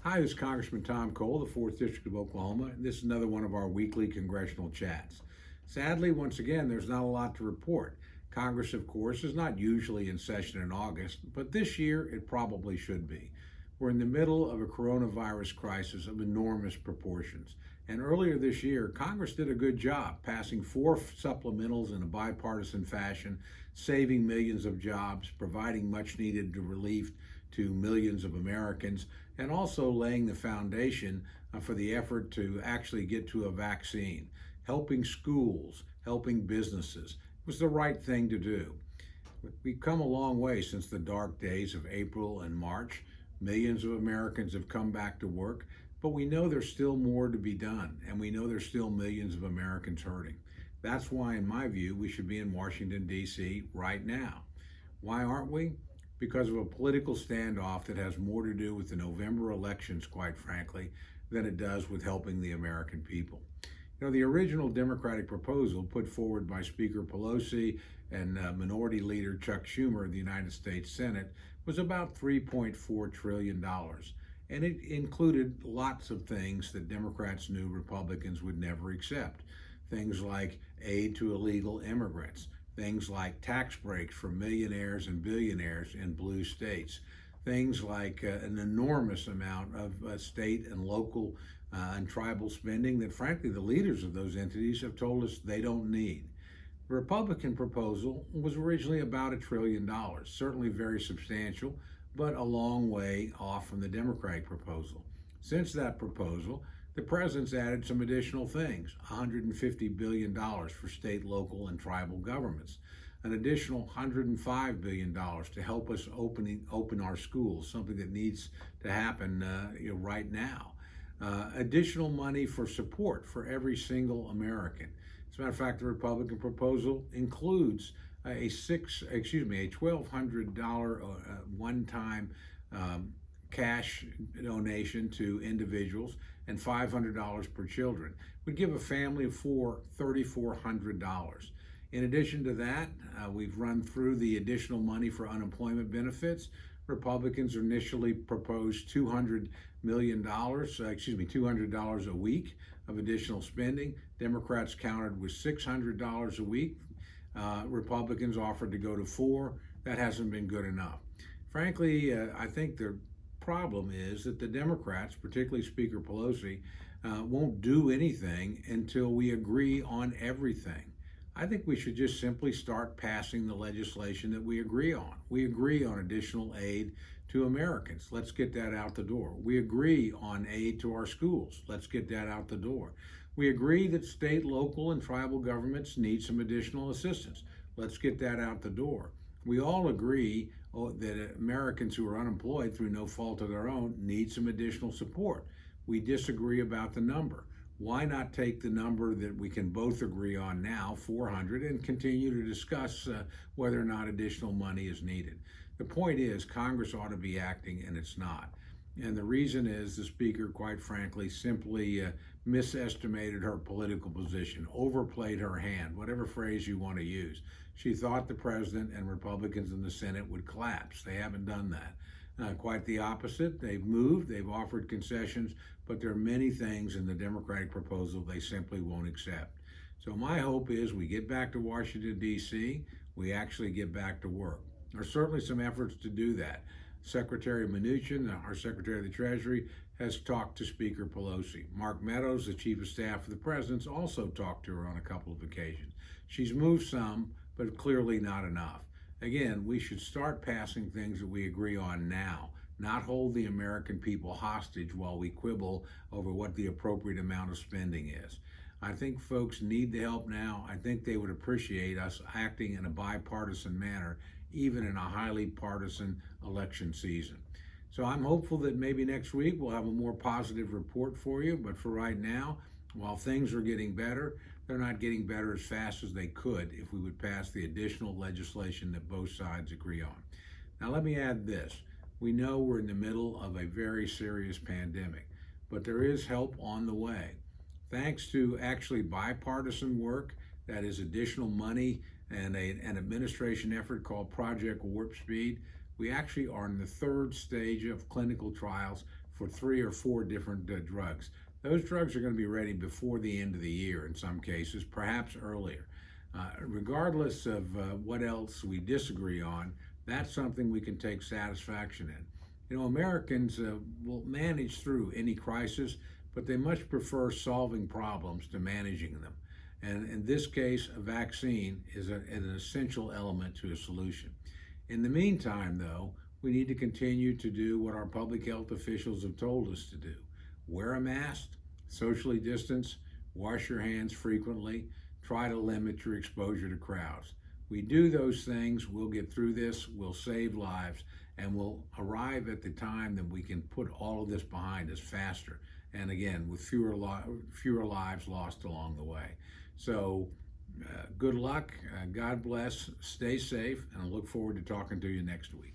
Hi, this is Congressman Tom Cole, the 4th District of Oklahoma, and this is another one of our weekly congressional chats. Sadly, once again, there's not a lot to report. Congress, of course, is not usually in session in August, but this year it probably should be. We're in the middle of a coronavirus crisis of enormous proportions. And earlier this year, Congress did a good job passing 4 supplementals in a bipartisan fashion, saving millions of jobs, providing much needed relief to millions of Americans, and also laying the foundation for the effort to actually get to a vaccine. Helping schools, helping businesses was the right thing to do. We've come a long way since the dark days of April and March. Millions of Americans have come back to work, but we know there's still more to be done, and we know there's still millions of Americans hurting. That's why, in my view, we should be in Washington, D.C. right now. Why aren't we? Because of a political standoff that has more to do with the November elections, quite frankly, than it does with helping the American people. You know, the original Democratic proposal put forward by Speaker Pelosi and Minority Leader Chuck Schumer of the United States Senate was about $3.4 trillion. And it included lots of things that Democrats knew Republicans would never accept. Things like aid to illegal immigrants, things like tax breaks for millionaires and billionaires in blue states, things like an enormous amount of state and local and tribal spending that, frankly, the leaders of those entities have told us they don't need. The Republican proposal was originally about $1 trillion, certainly very substantial, but a long way off from the Democratic proposal. Since that proposal, the president's added some additional things: $150 billion for state, local, and tribal governments, an additional $105 billion to help us open our schools, something that needs to happen right now. Additional money for support for every single American. As a matter of fact, the Republican proposal includes a $1,200 one-time cash donation to individuals and $500 per children. Would give a family of 4 $3,400. In addition to that, we've run through the additional money for unemployment benefits. Republicans initially proposed $200 a week of additional spending. Democrats countered with $600 a week. Republicans offered to go to $4. That hasn't been good enough. Frankly, I think the problem is that the Democrats, particularly Speaker Pelosi, won't do anything until we agree on everything. I think we should just simply start passing the legislation that we agree on. We agree on additional aid to Americans. Let's get that out the door. We agree on aid to our schools. Let's get that out the door. We agree that state, local, and tribal governments need some additional assistance. Let's get that out the door. We all agree that Americans who are unemployed through no fault of their own need some additional support. We disagree about the number. Why not take the number that we can both agree on now, 400, and continue to discuss whether or not additional money is needed? The point is, Congress ought to be acting, and it's not. And the reason is the Speaker, quite frankly, simply misestimated her political position, overplayed her hand, whatever phrase you want to use. She thought the president and Republicans in the Senate would collapse. They haven't done that. Quite the opposite. They've moved, they've offered concessions, but there are many things in the Democratic proposal they simply won't accept. So my hope is we get back to Washington, D.C., we actually get back to work. There are certainly some efforts to do that. Secretary Mnuchin, our Secretary of the Treasury, has talked to Speaker Pelosi. Mark Meadows, the Chief of Staff of the President's, also talked to her on a couple of occasions. She's moved some, but clearly not enough. Again, we should start passing things that we agree on now, not hold the American people hostage while we quibble over what the appropriate amount of spending is. I think folks need the help now. I think they would appreciate us acting in a bipartisan manner, even in a highly partisan election season. So I'm hopeful that maybe next week we'll have a more positive report for you, but for right now, while things are getting better, they're not getting better as fast as they could if we would pass the additional legislation that both sides agree on. Now let me add this. We know we're in the middle of a very serious pandemic, but there is help on the way. Thanks to actually bipartisan work, that is additional money and an administration effort called Project Warp Speed, We actually are in the third stage of clinical trials for 3 or 4 different drugs. Those drugs are going to be ready before the end of the year in some cases, perhaps earlier. Regardless of what else we disagree on, that's something we can take satisfaction in. You know, Americans will manage through any crisis, but they much prefer solving problems to managing them. And in this case, a vaccine is an essential element to a solution. In the meantime, though, we need to continue to do what our public health officials have told us to do. Wear a mask, socially distance, wash your hands frequently, try to limit your exposure to crowds. We do those things, we'll get through this, we'll save lives, and we'll arrive at the time that we can put all of this behind us faster. And again, with fewer lives lost along the way. So good luck, God bless, stay safe, and I look forward to talking to you next week.